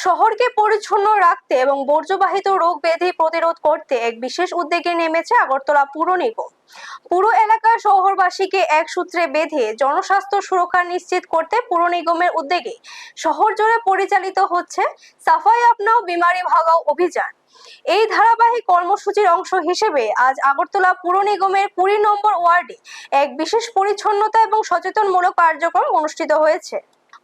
শহরকে পরিচ্ছন্ন রাখতে এবং বর্জ্যবাহিত রোগ ব্যাধি প্রতিরোধ করতে এক বিশেষ উদ্যোগে নেমেছে আগরতলা পুর নিগম। পুরো এলাকার শহরবাসীকে এক সূত্রে বেঁধে জনস্বাস্থ্য সুরক্ষা নিশ্চিত করতে পুর নিগমের উদ্যোগে শহর জুড়ে পরিচালিত হচ্ছে সাফাই আপনাও বিমারি ভাগাও অভিযান। এই ধারাবাহিক কর্মসূচির অংশ হিসেবে আজ আগরতলা পুর নিগমের 20 নম্বর ওয়ার্ডে এক বিশেষ পরিচ্ছন্নতা এবং সচেতনমূলক কার্যক্রম অনুষ্ঠিত হয়েছে।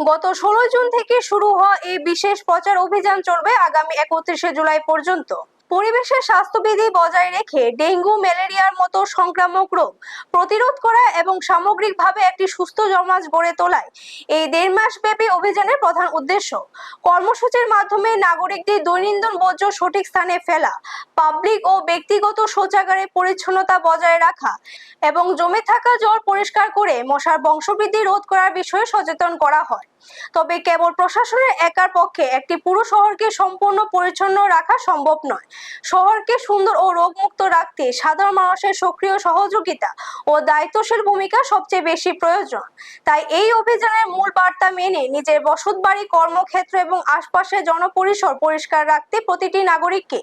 গত 16 জুন থেকে শুরু হওয়া এই বিশেষ প্রচার অভিযান চলবে আগামী 31 জুলাই পর্যন্ত। পরিবেশের স্বাস্থ্যবিধি বজায় রেখে ডেঙ্গু, ম্যালেরিয়ার মতো সংক্রামক রোগ প্রতিরোধ করা এবং সামগ্রিকভাবে একটি সুস্থ সমাজ গড়ে তোলায় এই 1.5 মাস ব্যাপী অভিযানের প্রধান উদ্দেশ্য। কর্মসূচির মাধ্যমে নাগরিকদের দৈনন্দিন বর্জ্য সঠিক স্থানে ফেলা, পাবলিক ও ব্যক্তিগত শৌচাগারে পরিচ্ছন্নতা বজায় রাখা এবং জমে থাকা জল পরিষ্কার করে মশার বংশবৃদ্ধি রোধ করার বিষয়ে সচেতন করা হয়। তবে কেবল প্রশাসনের একার পক্ষে একটি পুরো শহরকে সম্পূর্ণ পরিচ্ছন্ন রাখা সম্ভব নয়। শহরকে সুন্দর ও রোগমুক্ত রাখতে সাধারণ মানুষের সক্রিয় সহযোগিতা ও দায়িত্বশীল ভূমিকা সবচেয়ে বেশি প্রয়োজন। তাই এই অভিযানের মূল বার্তা মেনে নিজের বসতবাড়ি, কর্মক্ষেত্র এবং আশপাশের জনপরিসর পরিষ্কার রাখতে প্রতিটি নাগরিককে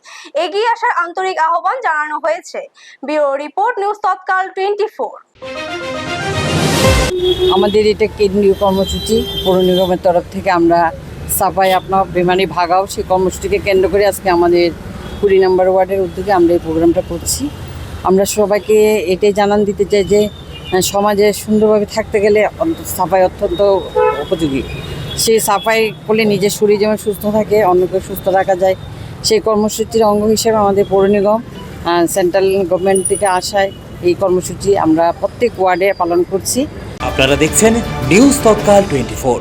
এগিয়ে আসার আন্তরিক আহ্বান জানানো হয়েছে। ব্যুরো রিপোর্ট, নিউজ তৎকাল 24। আমাদের এটা কেন্দ্রীয় কর্মসূচি। পৌর নিগমের তরফ থেকে আমরা সাফাই আপনাও বিমারি ভাগাও সেই কর্মসূচিকে কেন্দ্র করে আজকে আমাদের 20 নম্বর ওয়ার্ডের উদ্যোগে আমরা এই প্রোগ্রামটা করছি। আমরা সবাইকে এটাই জানান দিতে চাই যে সমাজে সুন্দরভাবে থাকতে গেলে সাফাই অত্যন্ত উপযোগী। সেই সাফাই করলে নিজের শরীর যেমন সুস্থ থাকে, অন্যকে সুস্থ রাখা যায়। সেই কর্মসূচির অঙ্গ হিসেবে আমাদের পৌর নিগম সেন্ট্রাল গভর্নমেন্ট থেকে আসায় এই কর্মসূচি আমরা প্রত্যেক ওয়ার্ডে পালন করছি। আপনারা দেখছেন নিউজ তৎকাল 24।